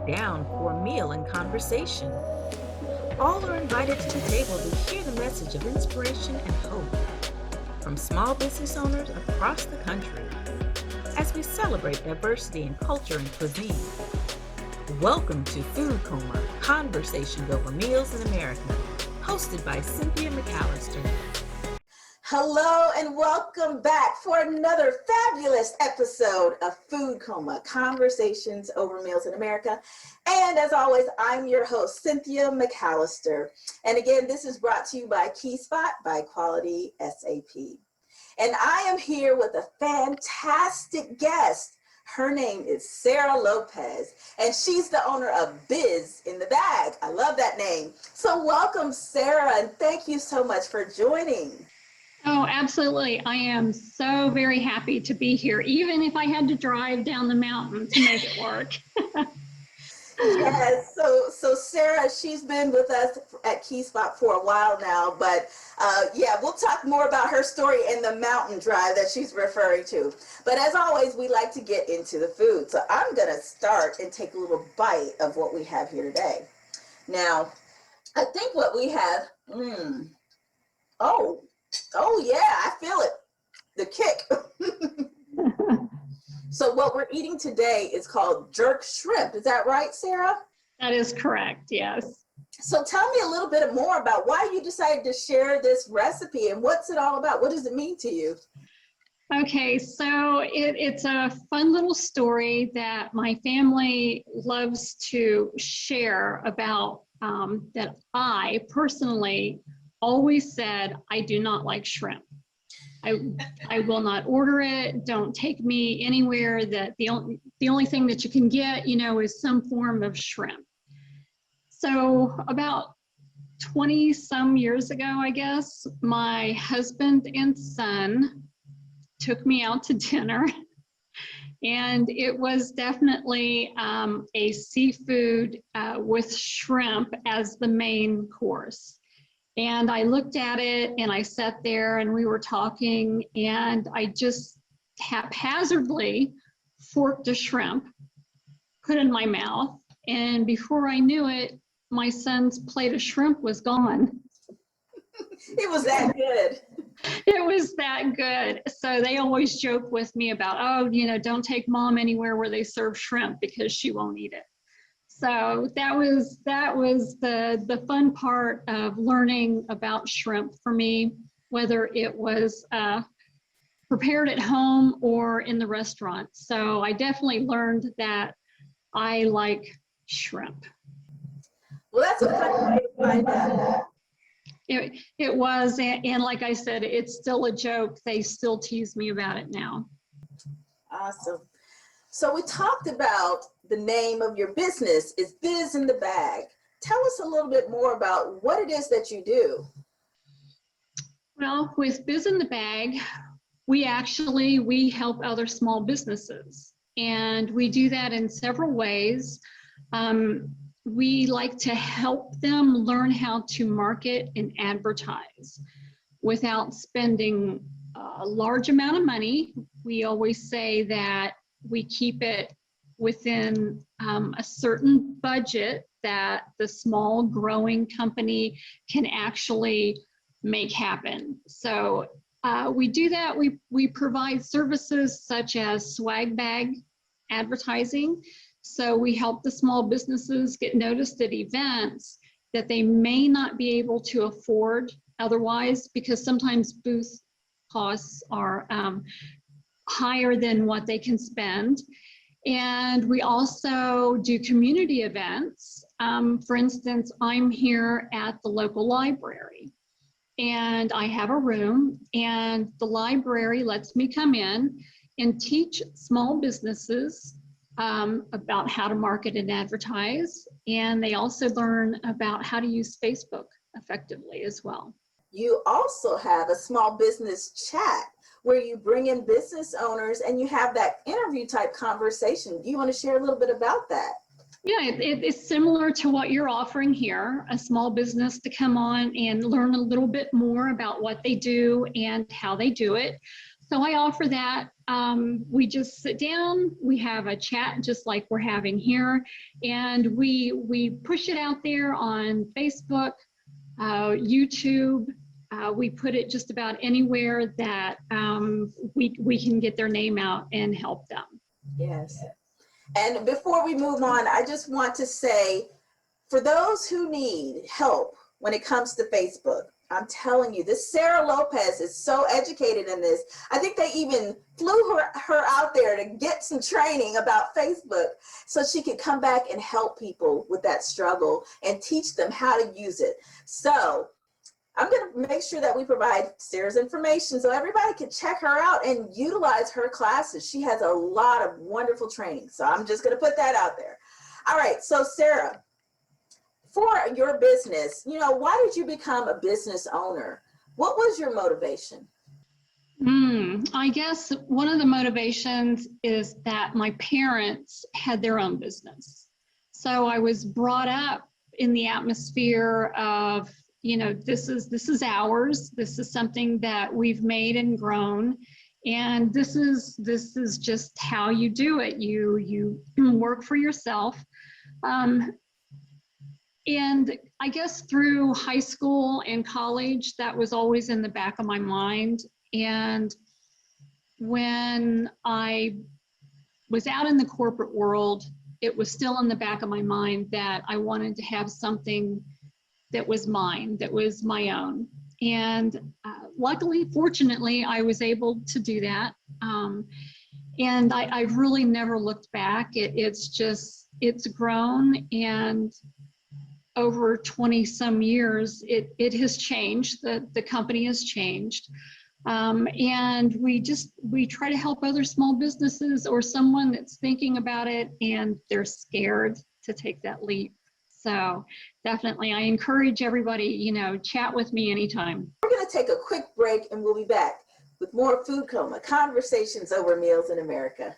down for a meal and conversation. All are invited to the table to hear the message of inspiration and hope from small business owners across the country as we celebrate diversity in culture and cuisine. Welcome to Food COMA, Conversations Over Meals in America, hosted by Cynthia McAllister. Hello and welcome back for another fabulous episode of Food COMA, Conversations Over Meals in America. And as always, I'm your host, Cynthia McAllister. And again, this is brought to you by Keyspot by Quality SAP. And I am here with a fantastic guest. Her name is Sara Lopez, and she's the owner of Biz in the Bag. I love that name. So welcome, Sara, and thank you so much for joining. Oh, absolutely. I am so very happy to be here, even if I had to drive down the mountain to make it work. Yes, so Sara, she's been with us at Keyspot for a while now, but yeah, we'll talk more about her story and the mountain drive that she's referring to. But as always, we like to get into the food. So I'm going to start and take a little bite of what we have here today. Now, I think what we have, Oh yeah, I feel it, the kick. So what we're eating today is called jerk shrimp. Is that right, Sara? That is correct, yes. So tell me a little bit more about why you decided to share this recipe and what's it all about? What does it mean to you? Okay, so it's a fun little story that my family loves to share about that I personally always said I do not like shrimp. I will not order it. Don't take me anywhere that the only thing that you can get, is some form of shrimp. So about 20 some years ago, I guess, my husband and son took me out to dinner, and it was definitely a seafood with shrimp as the main course. And I looked at it and I sat there and we were talking, and I just haphazardly forked a shrimp, put it in my mouth, and before I knew it, my son's plate of shrimp was gone. It was that good. It was that good. So they always joke with me about, don't take mom anywhere where they serve shrimp because she won't eat it. So that was the fun part of learning about shrimp for me, whether it was prepared at home or in the restaurant. So I definitely learned that I like shrimp. Well, that's a fun way to find out. It was, and like I said, it's still a joke. They still tease me about it now. Awesome. So we talked about the name of your business is Biz in the Bag. Tell us a little bit more about what it is that you do. Well, with Biz in the Bag, we help other small businesses, and we do that in several ways. We like to help them learn how to market and advertise without spending a large amount of money. We always say that we keep it within a certain budget that the small growing company can actually make happen. So we do that. We provide services such as swag bag advertising. So we help the small businesses get noticed at events that they may not be able to afford otherwise, because sometimes booth costs are higher than what they can spend. And we also do community events. For instance, I'm here at the local library, and I have a room, and the library lets me come in and teach small businesses about how to market and advertise. And they also learn about how to use Facebook effectively as well. You also have a small business chat where you bring in business owners and you have that interview type conversation. Do you want to share a little bit about that? Yeah, it's similar to what you're offering here, a small business to come on and learn a little bit more about what they do and how they do it. So I offer that. We just sit down, we have a chat just like we're having here, and we push it out there on Facebook, YouTube. We put it just about anywhere that we can get their name out and help them. Yes. And before we move on, I just want to say, for those who need help when it comes to Facebook, I'm telling you, this Sara Lopez is so educated in this. I think they even flew her out there to get some training about Facebook so she could come back and help people with that struggle and teach them how to use it. So I'm going to make sure that we provide Sara's information so everybody can check her out and utilize her classes. She has a lot of wonderful training. So I'm just going to put that out there. All right. So Sara, for your business, why did you become a business owner? What was your motivation? I guess one of the motivations is that my parents had their own business. So I was brought up in the atmosphere of, this is ours. This is something that we've made and grown. And this is just how you do it. You work for yourself. And I guess through high school and college, that was always in the back of my mind. And when I was out in the corporate world, it was still in the back of my mind that I wanted to have something that was mine, that was my own. And luckily, fortunately, I was able to do that. And I've really never looked back. It's grown, and over 20 some years, it has changed. The company has changed. And we try to help other small businesses or someone that's thinking about it and they're scared to take that leap. So definitely, I encourage everybody, chat with me anytime. We're going to take a quick break and we'll be back with more Food Coma, Conversations Over Meals in America.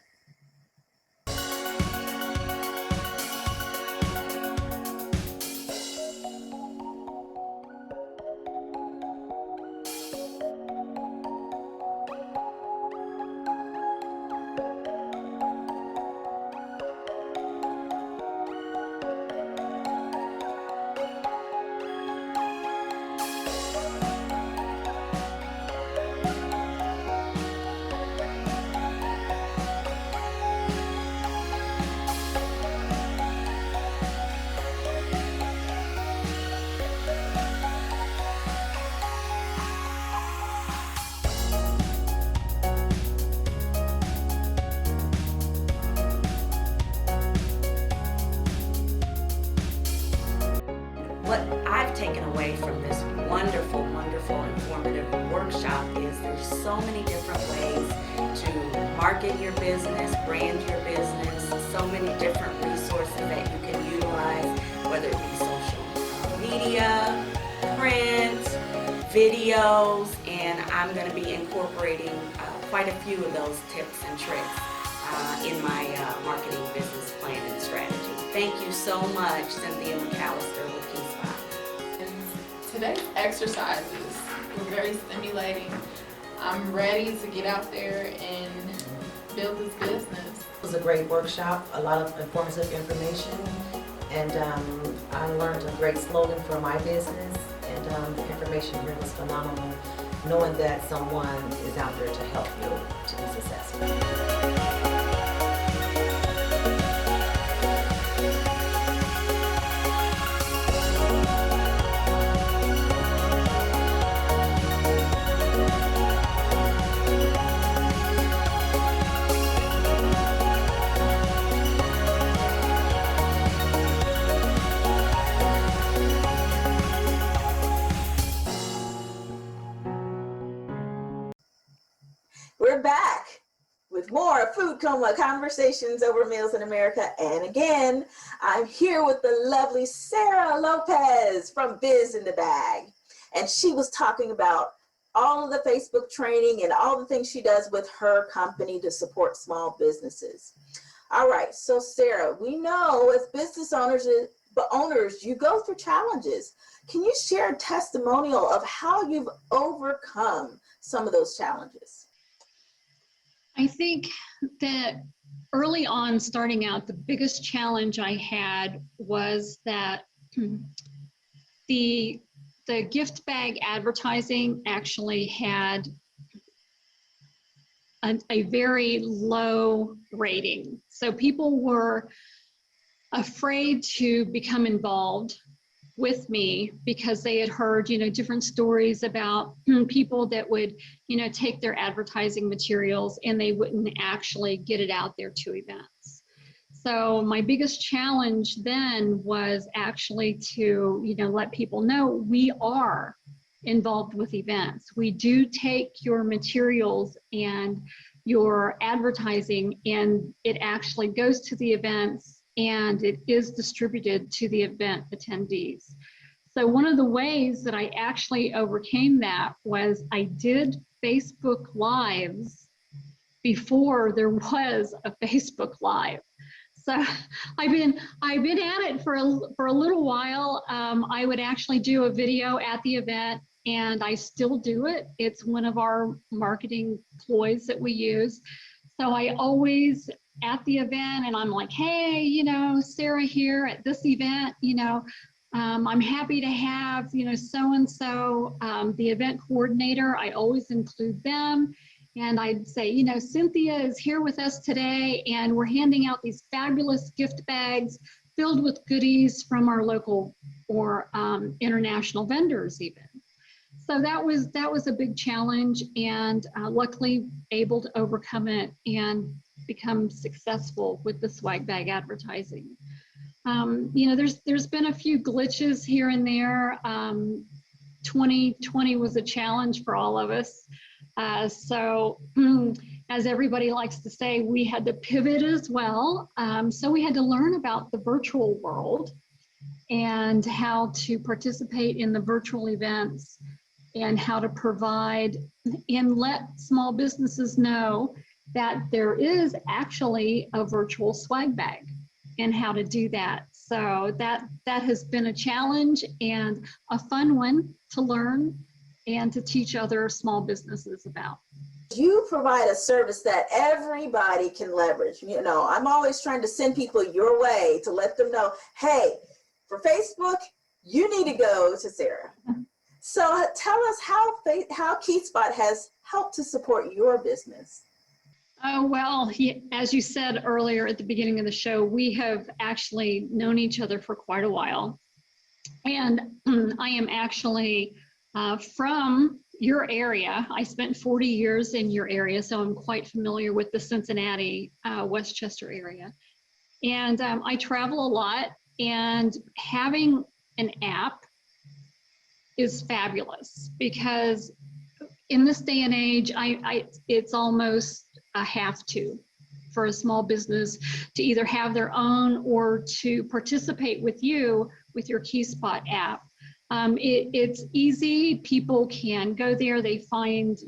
What I've taken away from this wonderful, informative workshop is there's so many different ways to market your business, brand your business, so many different resources that you can utilize, whether it be social media, print, videos, and I'm going to be incorporating quite a few of those tips and tricks in my marketing business plan and strategy. Thank you so much, Cynthia McAllister with Keyspot. And today's exercises were very stimulating. I'm ready to get out there and build this business. It was a great workshop, a lot of informative information, and I learned a great slogan for my business, and the information here was phenomenal, knowing that someone is out there to help you to be successful. We're back with more Food Coma, Conversations Over Meals in America. And again, I'm here with the lovely Sara Lopez from Biz in the Bag. And she was talking about all of the Facebook training and all the things she does with her company to support small businesses. All right, so Sara, we know as business owners, you go through challenges. Can you share a testimonial of how you've overcome some of those challenges? I think that early on, starting out, the biggest challenge I had was that the gift bag advertising actually had a very low rating. So people were afraid to become involved with me because they had heard, different stories about people that would, take their advertising materials and they wouldn't actually get it out there to events. So my biggest challenge then was actually to, let people know we are involved with events. We do take your materials and your advertising and it actually goes to the events and it is distributed to the event attendees. So one of the ways that I actually overcame that was I did Facebook Lives before there was a Facebook Live. So I've been at it for a little while. I would actually do a video at the event, and I still do it. It's one of our marketing ploys that we use. So I always at the event, and I'm like, hey, Sara here at this event. I'm happy to have so-and-so, the event coordinator. I always include them. And I'd say, Cynthia is here with us today, and we're handing out these fabulous gift bags filled with goodies from our local or international vendors even. So that was a big challenge, and luckily able to overcome it and become successful with the swag bag advertising. There's been a few glitches here and there. 2020 was a challenge for all of us. So as everybody likes to say, we had to pivot as well. So we had to learn about the virtual world and how to participate in the virtual events and how to provide and let small businesses know that there is actually a virtual swag bag and how to do that. So that has been a challenge and a fun one to learn and to teach other small businesses about. You provide a service that everybody can leverage. I'm always trying to send people your way to let them know, hey, for Facebook, you need to go to Sara. So tell us how Keyspot has helped to support your business. Well, as you said earlier at the beginning of the show, we have actually known each other for quite a while. And I am actually from your area. I spent 40 years in your area, so I'm quite familiar with the Cincinnati, Westchester area. And I travel a lot, and having an app is fabulous because in this day and age, it's almost a have to for a small business to either have their own or to participate with you with your Keyspot app. It's easy. People can go there. They find,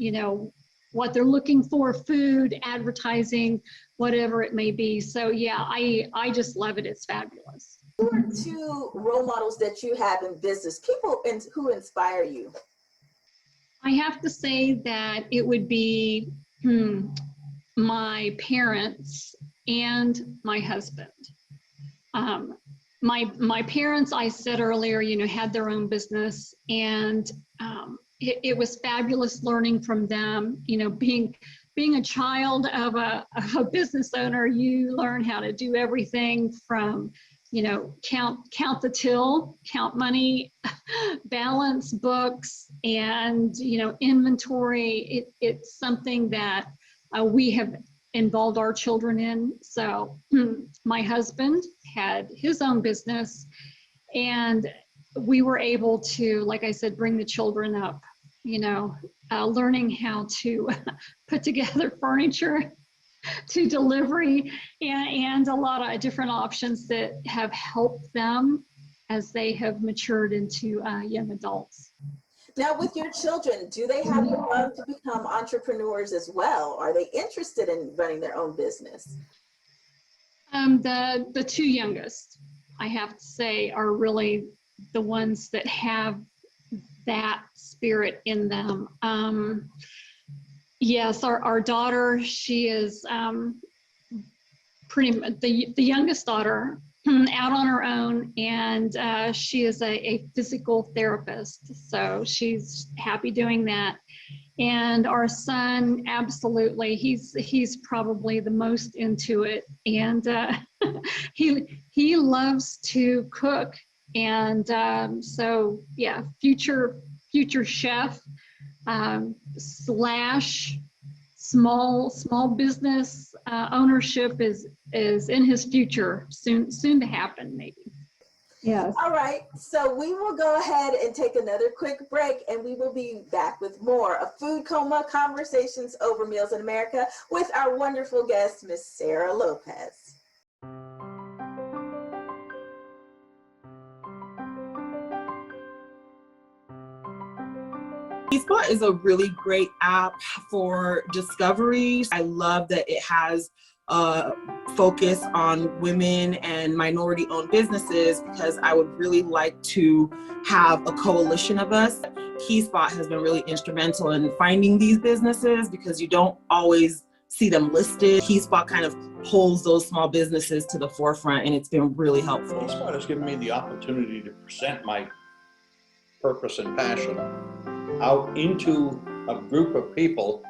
what they're looking for, food, advertising, whatever it may be. So yeah, I just love it. It's fabulous. Who are two role models that you have in business, people who inspire you? I have to say that it would be my parents and my husband. My parents, I said earlier, had their own business, and it was fabulous learning from them. Being a child of a business owner, you learn how to do everything from count the till, count money, balance books, and inventory. It's something that we have involved our children in. So my husband had his own business, and we were able to, like I said, bring the children up, learning how to put together furniture to delivery and a lot of different options that have helped them as they have matured into young adults. Now, with your children, do they have the love to become entrepreneurs as well? Are they interested in running their own business? The two youngest, I have to say, are really the ones that have that spirit in them. Yes, our daughter, she is pretty much the youngest daughter out on her own, and she is a physical therapist, so she's happy doing that. And our son, absolutely, he's probably the most into it, and he loves to cook, and so yeah, future chef slash small business ownership is in his future, soon to happen, maybe. Yes. All right, so we will go ahead and take another quick break, and we will be back with more of Food Coma Conversations Over Meals in America with our wonderful guest, Miss Sara Lopez. Keyspot is a really great app for discoveries. I love that it has a focus on women and minority-owned businesses, because I would really like to have a coalition of us. Keyspot has been really instrumental in finding these businesses because you don't always see them listed. Keyspot kind of holds those small businesses to the forefront, and it's been really helpful. Keyspot has given me the opportunity to present my purpose and passion out into a group of people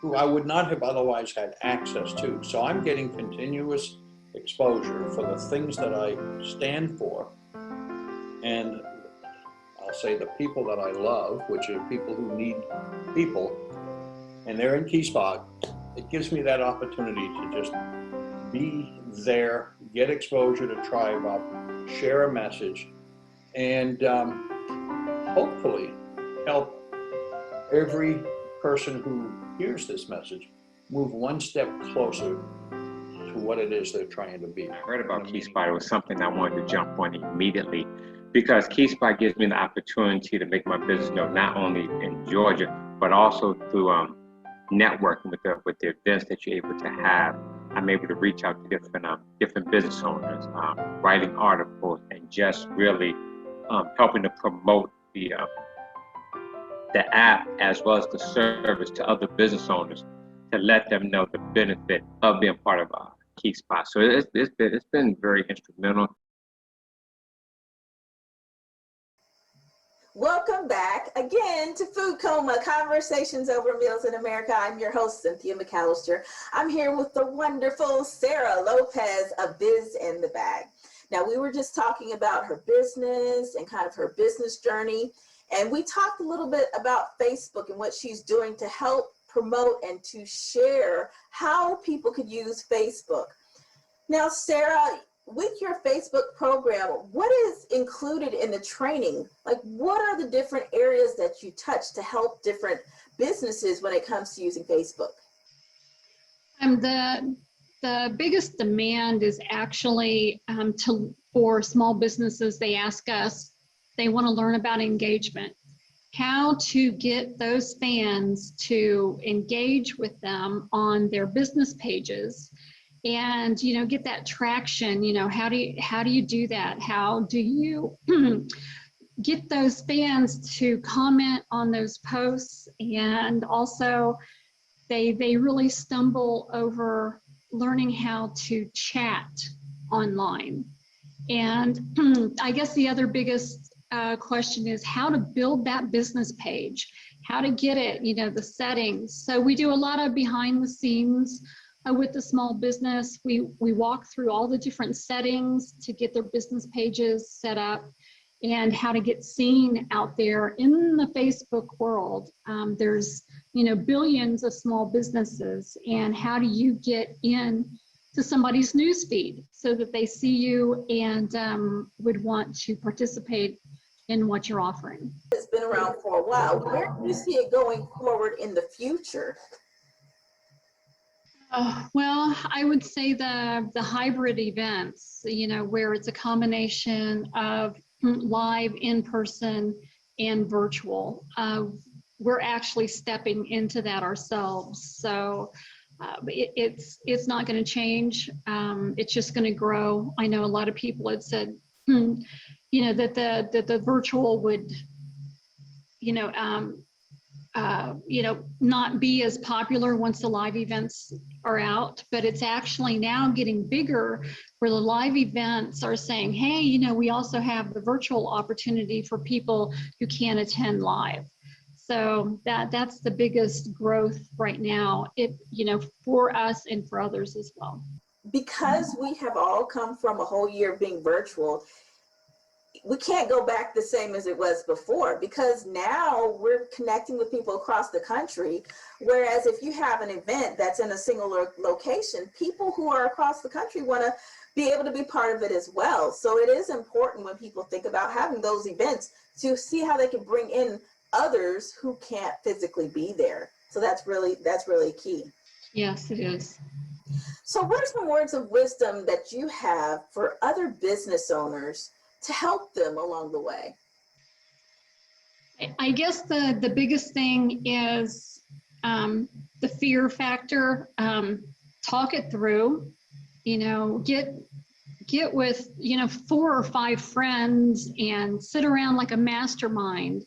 who I would not have otherwise had access to. So I'm getting continuous exposure for the things that I stand for. And I'll say the people that I love, which are people who need people, and they're in Keyspot. It gives me that opportunity to just be there, get exposure to Tribe Up, share a message, and hopefully help every person who hears this message move one step closer to what it is they're trying to be. I heard about Keyspot. It was something I wanted to jump on immediately, because Keyspot gives me the opportunity to make my business known not only in Georgia, but also through networking with the events that you're able to have. I'm able to reach out to different business owners, writing articles, and just really helping to promote the app as well as the service to other business owners, to let them know the benefit of being part of Keyspot. So it's been very instrumental. Welcome back again to Food Coma Conversations Over Meals in America. I'm your host, Cynthia McAllister. I'm here with the wonderful Sara Lopez of Biz in the Bag. Now, we were just talking about her business and kind of her business journey. And we talked a little bit about Facebook and what she's doing to help promote and to share how people could use Facebook. Now, Sara, with your Facebook program, what is included in the training? Like, what are the different areas that you touch to help different businesses when it comes to using Facebook? The biggest demand is actually for small businesses. They ask us, they want to learn about engagement, how to get those fans to engage with them on their business pages, and get that traction. How do you do that? How do you get those fans to comment on those posts? And also, they really stumble over learning how to chat online. And I guess the other biggest question is how to build that business page, how to get it, the settings. So we do a lot of behind the scenes with the small business. We walk through all the different settings to get their business pages set up, and how to get seen out there in the Facebook world. There's billions of small businesses, and how do you get in to somebody's newsfeed so that they see you and would want to participate in what you're offering? It's been around for a while. Where do you see it going forward in the future? Well, I would say the hybrid events, where it's a combination of live, in-person, and virtual. We're actually stepping into that ourselves. So it's not going to change. It's just going to grow. I know a lot of people had said, that the virtual would, not be as popular once the live events are out, but it's actually now getting bigger where the live events are saying, hey, we also have the virtual opportunity for people who can't attend live. So that's the biggest growth right now, for us and for others as well. Because we have all come from a whole year of being virtual, we can't go back the same as it was before, because now we're connecting with people across the country. Whereas if you have an event that's in a single location, people who are across the country want to be able to be part of it as well. So it is important when people think about having those events to see how they can bring in others who can't physically be there. So that's really key. Yes, it is. So what are some words of wisdom that you have for other business owners to help them along the way? I guess the biggest thing is the fear factor. Talk it through, get with 4 or 5 friends and sit around like a mastermind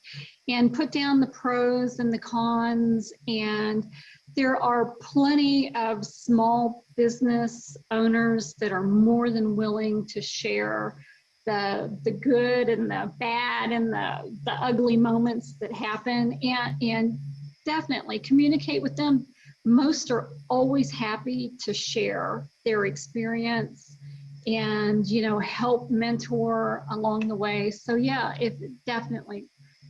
and put down the pros and the cons. And there are plenty of small business owners that are more than willing to share the good and the bad and the ugly moments that happen, and definitely communicate with them. Most are always happy to share their experience and help mentor along the way. So yeah, if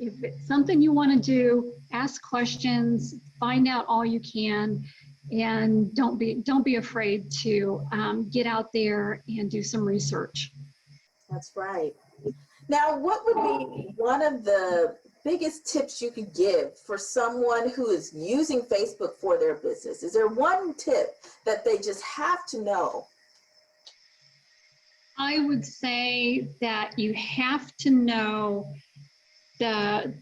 it's something you want to do, ask questions, find out all you can, and don't be afraid to get out there and do some research. That's right. Now, what would be one of the biggest tips you could give for someone who is using Facebook for their business? Is there one tip that they just have to know? I would say that you have to know the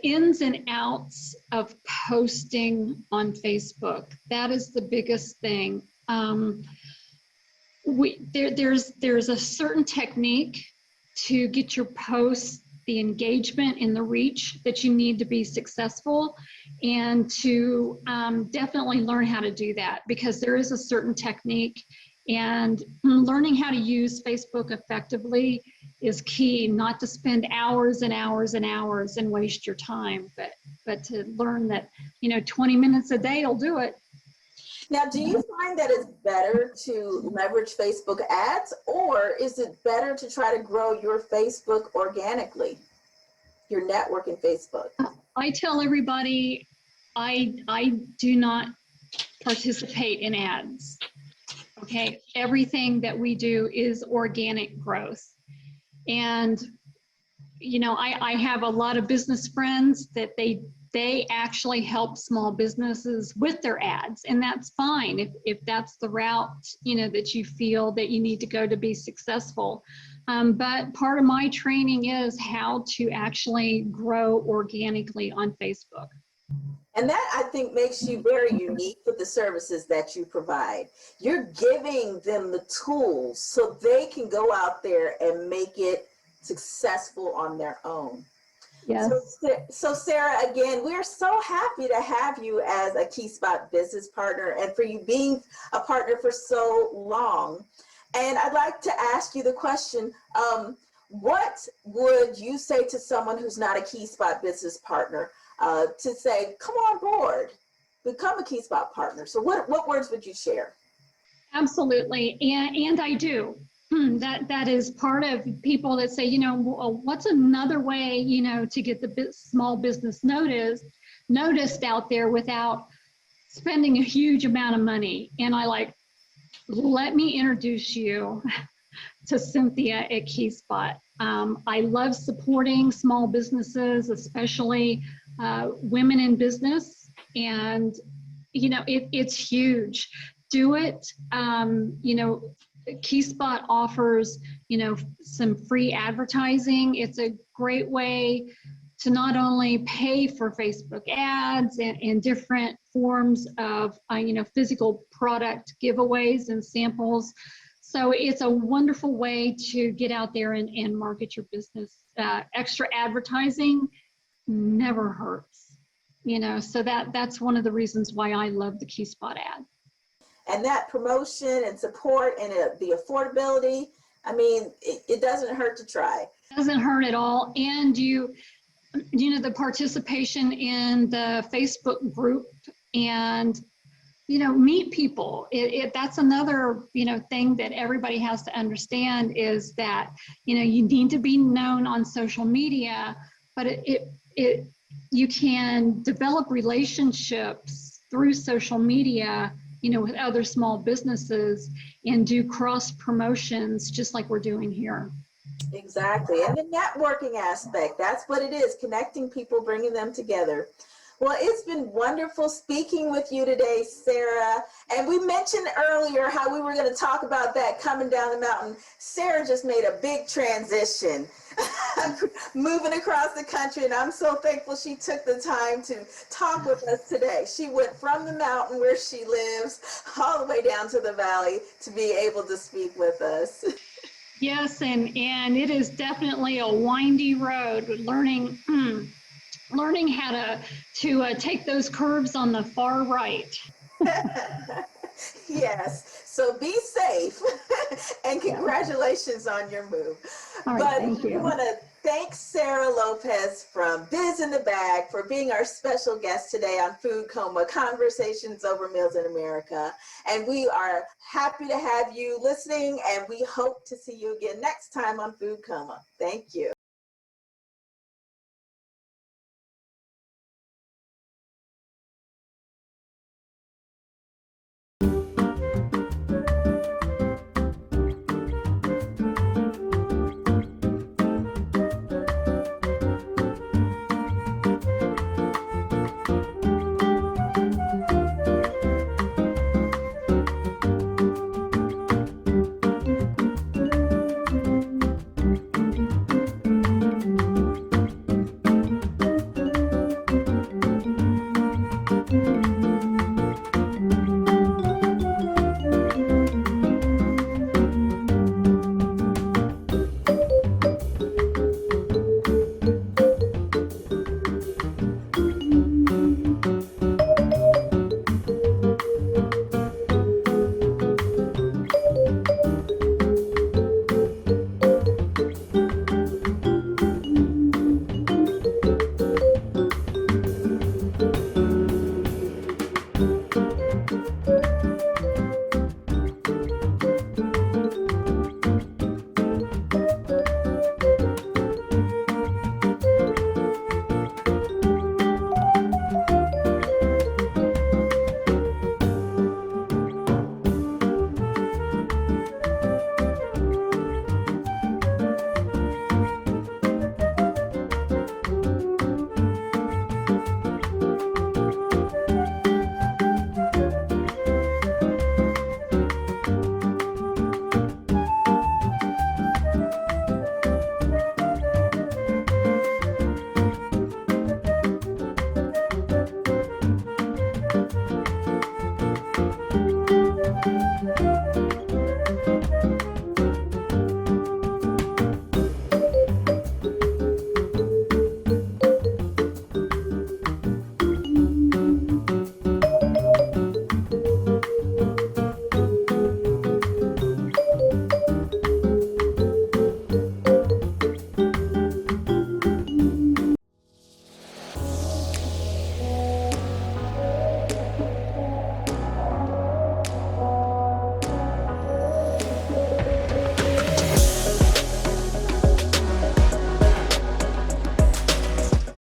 ins and outs of posting on Facebook. That is the biggest thing. There's a certain technique to get your posts the engagement and the reach that you need to be successful, and to definitely learn how to do that, because there is a certain technique, and learning how to use Facebook effectively is key. Not to spend hours and hours and hours and waste your time, but to learn that 20 minutes a day will do it. Now, do you find that it's better to leverage Facebook ads, or is it better to try to grow your Facebook organically, your network in Facebook? I tell everybody I do not participate in ads. Okay, everything that we do is organic growth. And I have a lot of business friends that they actually help small businesses with their ads, and that's fine if that's the route that you feel that you need to go to be successful. But part of my training is how to actually grow organically on Facebook. And that, I think, makes you very unique with the services that you provide. You're giving them the tools so they can go out there and make it successful on their own. Yes. So Sara, again, we're so happy to have you as a keyspot business partner, and for you being a partner for so long. And I'd like to ask you the question, what would you say to someone who's not a keyspot business partner to say, come on board, become a keyspot partner? So what words would you share? Absolutely, and I do. That is part of people that say, what's another way, to get the small business noticed out there without spending a huge amount of money. And let me introduce you to Cynthia at Keyspot. I love supporting small businesses, especially women in business, and it's huge. Do it. Keyspot offers, some free advertising. It's a great way to not only pay for Facebook ads and different forms of, physical product giveaways and samples. So it's a wonderful way to get out there and market your business. Extra advertising never hurts. So that's one of the reasons why I love the keyspot ad. And that promotion and support and the affordability, I mean, it doesn't hurt to try. It doesn't hurt at all. And the participation in the Facebook group and, meet people. That's another, thing that everybody has to understand is that, you need to be known on social media, but you can develop relationships through social media, with other small businesses and do cross promotions just like we're doing here. Exactly. And the networking aspect, that's what it is, connecting people, bringing them together. Well, it's been wonderful speaking with you today, Sara. And we mentioned earlier how we were going to talk about that coming down the mountain. Sara just made a big transition, moving across the country. And I'm so thankful she took the time to talk with us today. She went from the mountain where she lives all the way down to the valley to be able to speak with us. Yes, and it is definitely a windy road, learning how to take those curves on the far right. Yes, so be safe and congratulations on your move. All right, But thank you. we want to thank Sara Lopez from Biz in the Bag for being our special guest today on Food COMA, Conversations Over Meals in America. And we are happy to have you listening, and we hope to see you again next time on Food COMA. Thank you.